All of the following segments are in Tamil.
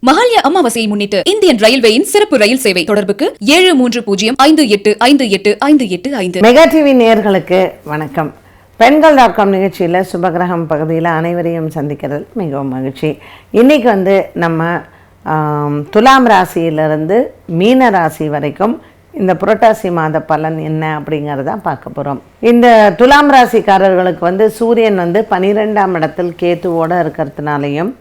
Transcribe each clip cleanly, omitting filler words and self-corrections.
மகாலய அமாவாசையை முன்னிட்டு இந்தியன் ரயில்வேயின் சிறப்பு ரயில் சேவை. தொடர்புக்கு 7305858555. மெகா டிவி நேயர்களுக்கு வணக்கம். பெண்கள்.com நிகழ்ச்சியில் சுபகிரகம் பகுதியில் அனைவரையும் சந்திக்கிறது மிகவும் மகிழ்ச்சி. இன்றைக்கி நம்ம துலாம் ராசியிலிருந்து மீன ராசி வரைக்கும் இந்த புரட்டாசி மாத பலன் என்ன அப்படிங்கிறத பார்க்க போகிறோம். இந்த துலாம் ராசிக்காரர்களுக்கு சூரியன் 12ஆம் இடத்தில் கேத்துவோடு இருக்கிறதுனாலையும்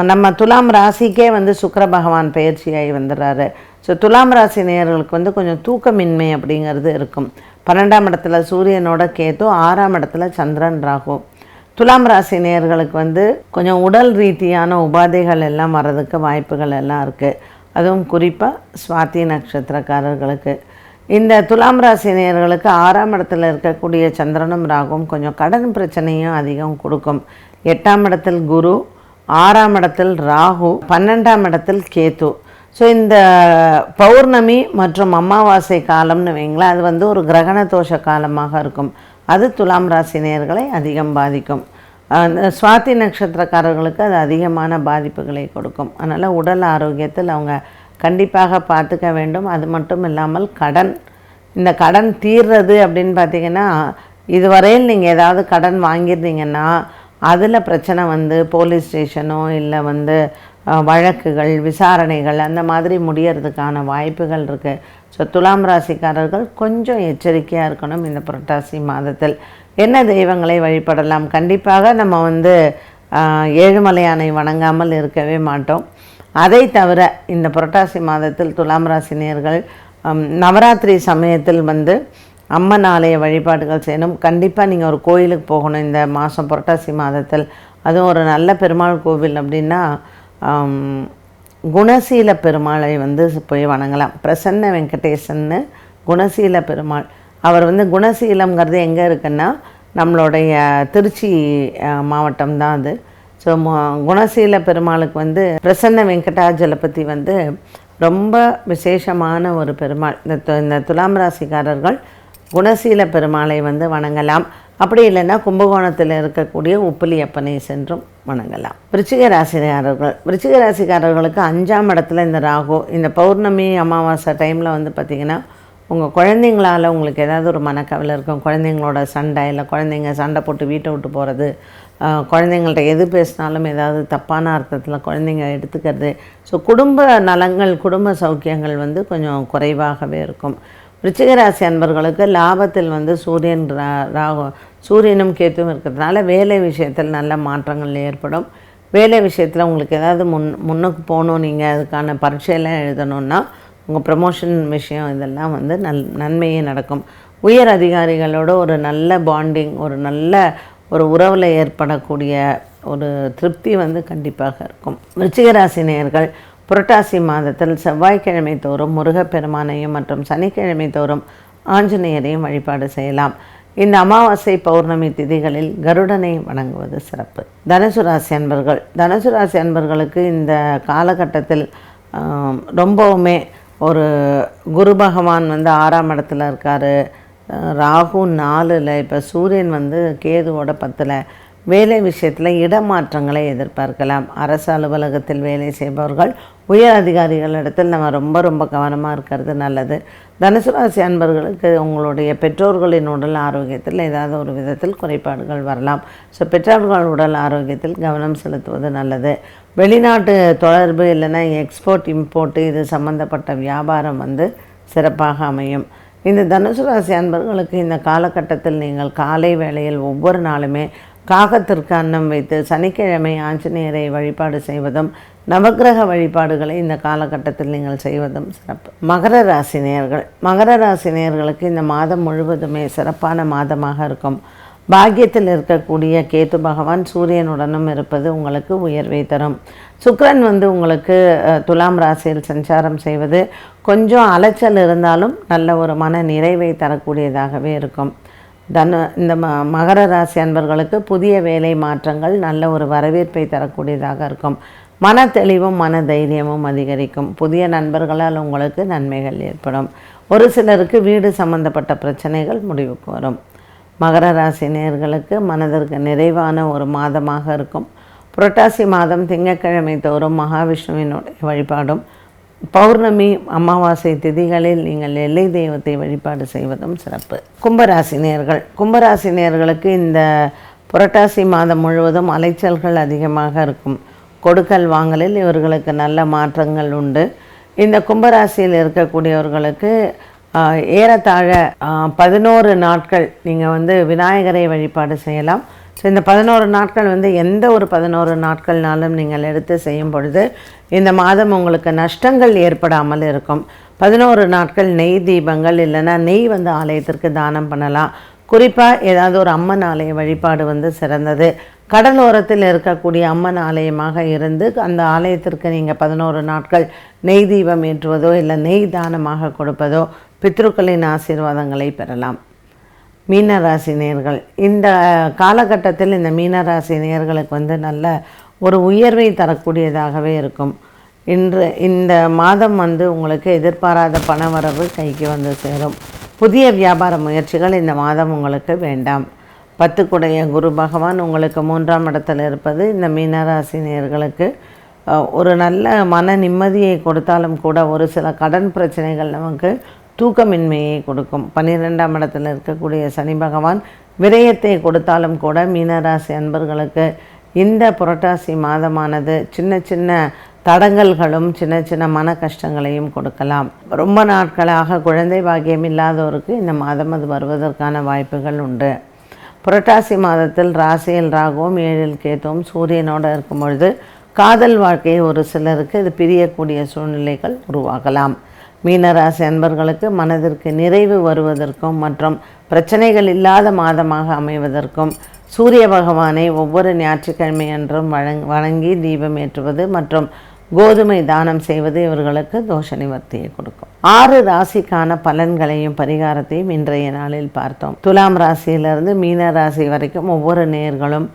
நம்ம துலாம் ராசிக்கே சுக்கிர பகவான் பயிற்சியாகி வந்துடுறாரு. ஸோ துலாம் ராசி நேயர்களுக்கு கொஞ்சம் தூக்கமின்மை அப்படிங்கிறது இருக்கும். 12ஆம் இடத்துல சூரியனோட கேத்து, 6ஆம் இடத்துல சந்திரன் ராகு. துலாம் ராசி நேயர்களுக்கு கொஞ்சம் உடல் ரீதியான உபாதைகள் எல்லாம் வர்றதுக்கு வாய்ப்புகள் எல்லாம் இருக்குது. அதுவும் குறிப்பாக சுவாதி நட்சத்திரக்காரர்களுக்கு. இந்த துலாம் ராசி நேயர்களுக்கு 6ஆம் இடத்துல இருக்கக்கூடிய சந்திரனும் ராகும் கொஞ்சம் கடன் பிரச்சனையும் அதிகம் கொடுக்கும். 8ஆம் இடத்தில் குரு, 6ஆம் இடத்தில் ராகு, 12ஆம் இடத்தில் கேத்து. ஸோ இந்த பௌர்ணமி மற்றும் அமாவாசை காலம்னு வைங்களேன், அது ஒரு கிரகண தோஷ காலமாக இருக்கும். அது துலாம் ராசி நேயர்களை அதிகம் பாதிக்கும். சுவாதி நட்சத்திரக்காரர்களுக்கு அது அதிகமான பாதிப்புகளை கொடுக்கும். அதனால் உடல் ஆரோக்கியத்தில் அவங்க கண்டிப்பாக பார்த்துக்க வேண்டும். அது மட்டும் இல்லாமல் இந்த கடன் தீர்றது அப்படின்னு பார்த்திங்கன்னா, இதுவரையில் நீங்கள் ஏதாவது கடன் வாங்கியிருந்தீங்கன்னா அதில் பிரச்சனை போலீஸ் ஸ்டேஷனோ இல்லை வழக்குகள், விசாரணைகள் அந்த மாதிரி முடியறதுக்கான வாய்ப்புகள் இருக்குது. ஸோ துலாம் ராசிக்காரர்கள் கொஞ்சம் எச்சரிக்கையாக இருக்கணும். இந்த புரட்டாசி மாதத்தில் என்ன தெய்வங்களை வழிபடலாம்? கண்டிப்பாக நம்ம ஏழுமலையானை வணங்காமல் இருக்கவே மாட்டோம். அதை தவிர இந்த புரட்டாசி மாதத்தில் துலாம் ராசினியர்கள் நவராத்திரி சமயத்தில் அம்மன் ஆலய வழிபாடுகள் செய்யணும். கண்டிப்பாக நீங்கள் ஒரு கோயிலுக்கு போகணும் இந்த மாதம் புரட்டாசி மாதத்தில். அதுவும் ஒரு நல்ல பெருமாள் கோவில் அப்படின்னா குணசீல பெருமாளை போய் வணங்கலாம். பிரசன்ன வெங்கடேசன்னு குணசீல பெருமாள். அவர் குணசீலம்ங்கிறது எங்கே இருக்குன்னா நம்மளுடைய திருச்சி மாவட்டம் தான் அது. ஸோ குணசீல பெருமாளுக்கு பிரசன்ன வெங்கடாஜலபதி ரொம்ப விசேஷமான ஒரு பெருமாள். இந்த துலாம் ராசிக்காரர்கள் குணசீல பெருமாளை வணங்கலாம். அப்படி இல்லைன்னா கும்பகோணத்தில் இருக்கக்கூடிய உப்பிலியப்பனை சென்றும் வணங்கலாம். விருச்சிக ராசிக்காரர்களுக்கு 5ஆம் இடத்துல இந்த ராகு, இந்த பௌர்ணமி அமாவாசை டைமில் பார்த்திங்கன்னா உங்கள் குழந்தைங்களால் உங்களுக்கு ஏதாவது ஒரு மனக்கவலை இருக்கும். குழந்தைங்களோட சண்டை, இல்லை குழந்தைங்க சண்டை போட்டு வீட்டை விட்டு போகிறது, குழந்தைங்கள்ட்ட எது பேசினாலும் ஏதாவது தப்பான அர்த்தத்தில் குழந்தைங்க எடுத்துக்கிறது. ஸோ குடும்ப நலங்கள், குடும்ப சௌக்கியங்கள் கொஞ்சம் குறைவாகவே இருக்கும். விருச்சிக ராசி அன்பர்களுக்கு லாபத்தில் சூரியனும் கேத்தும் இருக்கிறதுனால வேலை விஷயத்தில் நல்ல மாற்றங்கள் ஏற்படும். வேலை விஷயத்தில் உங்களுக்கு ஏதாவது முன்னுக்கு போகணும், நீங்கள் அதுக்கான பரீட்சையெல்லாம் எழுதணுன்னா உங்கள் ப்ரமோஷன் விஷயம் இதெல்லாம் நன்மையே நடக்கும். உயர் அதிகாரிகளோட ஒரு நல்ல பாண்டிங், ஒரு உறவில் ஏற்படக்கூடிய ஒரு திருப்தி கண்டிப்பாக இருக்கும். விருச்சிக ராசி நேயர்கள் புரட்டாசி மாதத்தில் செவ்வாய்க்கிழமை தோறும் முருகப்பெருமானையும் மற்றும் சனிக்கிழமை தோறும் ஆஞ்சநேயரையும் வழிபாடு செய்யலாம். இந்த அமாவாசை பௌர்ணமி திதிகளில் கருடனை வணங்குவது சிறப்பு. தனுசு ராசி அன்பர்களுக்கு இந்த காலகட்டத்தில் ரொம்பவுமே ஒரு குரு பகவான் 6ஆம் இடத்துல இருக்கார், ராகு 4ல், இப்போ சூரியன் கேதுவோட 10ல். வேலை விஷயத்தில் இடமாற்றங்களை எதிர்பார்க்கலாம். அரசு அலுவலகத்தில் வேலை செய்பவர்கள், உயர் அதிகாரிகளிடத்தில் நம்ம ரொம்ப கவனமாக இருக்கிறது நல்லது. தனுசு ராசி அன்பர்களுக்கு உங்களுடைய பெற்றோர்களின் உடல் ஆரோக்கியத்தில் ஏதாவது ஒரு விதத்தில் குறைபாடுகள் வரலாம். ஸோ பெற்றோர்கள் உடல் ஆரோக்கியத்தில் கவனம் செலுத்துவது நல்லது. வெளிநாட்டு தொடர்பு இல்லைன்னா எக்ஸ்போர்ட் இம்போர்ட்டு இது சம்மந்தப்பட்ட வியாபாரம் சிறப்பாக அமையும். இந்த தனுசு ராசி அன்பர்களுக்கு இந்த காலகட்டத்தில் நீங்கள் காலை வேளையில் ஒவ்வொரு நாளுமே காகத்திற்கு அன்னம் வைத்து சனிக்கிழமை ஆஞ்சநேயரை வழிபாடு செய்வதும் நவக்கிரக வழிபாடுகளை இந்த காலகட்டத்தில் நீங்கள் செய்வதும் சிறப்பு. மகர ராசி நேயர்களுக்கு இந்த மாதம் முழுவதுமே சிறப்பான மாதமாக இருக்கும். பாக்கியத்தில் இருக்கக்கூடிய கேத்து பகவான் சூரியனுடனும் இருப்பது உங்களுக்கு உயர்வை தரும். சுக்கிரன் உங்களுக்கு துலாம் ராசியில் சஞ்சாரம் செய்வது கொஞ்சம் அலைச்சல் இருந்தாலும் நல்ல ஒரு மன நிறைவை தரக்கூடியதாகவே இருக்கும். இந்த மகர ராசி அன்பர்களுக்கு புதிய வேலை மாற்றங்கள் நல்ல ஒரு வரவேற்பை தரக்கூடியதாக இருக்கும். மன தெளிவும் மன தைரியமும் அதிகரிக்கும். புதிய நண்பர்களால் உங்களுக்கு நன்மைகள் ஏற்படும். ஒரு சிலருக்கு வீடு சம்பந்தப்பட்ட பிரச்சனைகள் முடிவுக்கு வரும். மகர ராசி நேயர்களுக்கு மனதிற்கு நிறைவான ஒரு மாதமாக இருக்கும். புரட்டாசி மாதம் திங்கட்கிழமை தோறும் மகாவிஷ்ணுவினுடைய வழிபாடும் பௌர்ணமி அமாவாசை திதிகளில் நீங்கள் எல்லை தெய்வத்தை வழிபாடு செய்வதும் சிறப்பு. கும்பராசினியர்களுக்கு இந்த புரட்டாசி மாதம் முழுவதும் அலைச்சல்கள் அதிகமாக இருக்கும். கொடுக்கல் வாங்கலில் இவர்களுக்கு நல்ல மாற்றங்கள் உண்டு. இந்த கும்பராசியில் இருக்கக்கூடியவர்களுக்கு ஏறத்தாழ 11 நாட்கள் நீங்கள் விநாயகரை வழிபாடு செய்யலாம். ஸோ இந்த 11 நாட்கள் எந்த ஒரு 11 நாட்கள்னாலும் நீங்கள் எடுத்து செய்யும் பொழுது இந்த மாதம் உங்களுக்கு நஷ்டங்கள் ஏற்படாமல் இருக்கும். 11 நாட்கள் நெய் தீபங்கள் இல்லைன்னா நெய் ஆலயத்திற்கு தானம் பண்ணலாம். குறிப்பாக ஏதாவது ஒரு அம்மன் ஆலய வழிபாடு சிறந்தது. கடலோரத்தில் இருக்கக்கூடிய அம்மன் ஆலயமாக இருந்து அந்த ஆலயத்திற்கு நீங்கள் 11 நாட்கள் நெய் தீபம் ஏற்றுவதோ இல்லை நெய் தானமாக கொடுப்பதோ பித்ருக்களின் ஆசீர்வாதங்களை பெறலாம். மீனராசி நேயர்கள், இந்த காலகட்டத்தில் இந்த மீனராசி நேயர்களுக்கு நல்ல ஒரு உயர்வை தரக்கூடியதாகவே இருக்கும். இந்த மாதம் உங்களுக்கு எதிர்பாராத பணவரவு கைக்கு சேரும். புதிய வியாபார முயற்சிகள் இந்த மாதம் உங்களுக்கு வேண்டாம். 10 குரு பகவான் உங்களுக்கு 3ஆம் இடத்தில் இருப்பது இந்த மீனராசி நேயர்களுக்கு ஒரு நல்ல மன நிம்மதியை கொடுத்தாலும் கூட ஒரு சில கடன் பிரச்சனைகள் நமக்கு தூக்கமின்மையை கொடுக்கும். 12ஆம் இடத்தில் இருக்கக்கூடிய சனி பகவான் விரயத்தை கொடுத்தாலும் கூட மீனராசி அன்பர்களுக்கு இந்த புரட்டாசி மாதமானது சின்ன சின்ன தடங்கல்களும் சின்ன சின்ன மன கஷ்டங்களையும் கொடுக்கலாம். ரொம்ப நாட்களாக குழந்தை பாக்கியம் இல்லாதவருக்கு இந்த மாதம் அது வருவதற்கான வாய்ப்புகள் உண்டு. புரட்டாசி மாதத்தில் ராசியில் ராகுவும் 7இல் கேத்துவும் சூரியனோடு இருக்கும் பொழுது காதல் வாழ்க்கையை ஒரு சிலருக்கு இது பிரியக்கூடிய சூழ்நிலைகள் உருவாகலாம். மீனராசி அன்பர்களுக்கு மனதிற்கு நிறைவு வருவதற்கும் மற்றும் பிரச்சனைகள் இல்லாத மாதமாக அமைவதற்கும் சூரிய பகவானை ஒவ்வொரு ஞாயிற்றுக்கிழமை அன்றும் வணங்கி தீபம் ஏற்றுவது மற்றும் கோதுமை தானம் செய்வது இவர்களுக்கு தோஷ நிவர்த்தியை கொடுக்கும். 6 ராசிக்கான பலன்களையும் பரிகாரத்தையும் இன்றைய நாளில் பார்த்தோம். துலாம் ராசியிலிருந்து மீன ராசி வரைக்கும் ஒவ்வொரு நேயர்களும்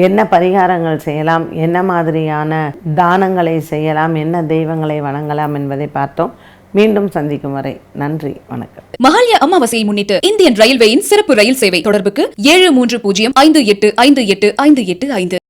என்ன பரிகாரங்கள் செய்யலாம், என்ன மாதிரியான தானங்களை செய்யலாம், என்ன தெய்வங்களை வணங்கலாம் என்பதை பார்த்தோம். மீண்டும் சந்திக்கும் வரை நன்றி, வணக்கம். மகாலய அமாவாசையை முன்னிட்டு இந்தியன் ரயில்வேயின் சிறப்பு ரயில் சேவை. தொடர்புக்கு 7305858585.